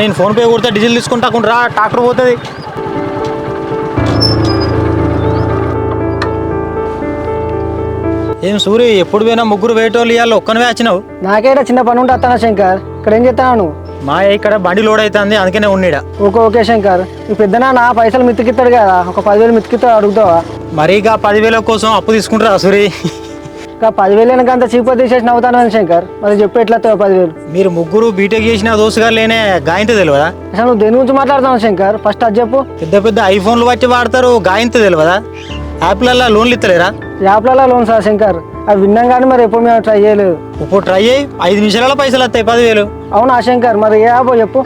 నేను phone pay కొడితే diesel తీసుకుంటా రా ట్రాక్టర్ పోతుంది. ఏం సూరి ఎప్పుడు పోయినా ముగ్గురు వేటోళ్ళు ఇవ్వాలి ఒక్కనివే వచ్చినావు? నాకేడా చిన్న పని ఉంటే వస్తానా శంకర్. ఇక్కడ ఏం చేస్తాను నువ్వు? మా ఇక్కడ బండి లోడ్ అవుతుంది అందుకనే ఉన్నీడా. Okay okay Shankar. ఈ పెద్దనా పైసలు మిత్తికిస్తాడు కదా, ఒక 10,000 మిత్తికిస్తాడు, అడుగుతావా? మరీగా 10,000 కోసం అప్పు తీసుకుంటారా సూరి? ఇంకా 10,000 వెనక అంత చీప్ తీసేసి నవ్వుతాను శంకర్. మరి చెప్పు ఎట్లా 10,000? మీరు ముగ్గురు బీటెక్ చేసిన దోస్తుగారు లేనే గాయంత తెలియదా? అసలు నువ్వు దేని గురించి మాట్లాడుతున్నావు శంకర్? ఫస్ట్ అది చెప్పు. పెద్ద పెద్ద ఐఫోన్లు వచ్చి వాడతారు, గాయంత తెలియదా? యాప్లల్లో లోన్లు ఇస్తలేరా? యాప్లలో లోన్ సార్ శంకర్, అవి విన్నాం కానీ మరి ఎప్పుడు మేము ట్రై చేయలేదు. ఇప్పుడు ట్రై అయ్యి 5 నిమిషాలలో పైసలు వస్తాయి 10,000. అవునా శంకర్? మరి ఏ యాప్ చెప్పు.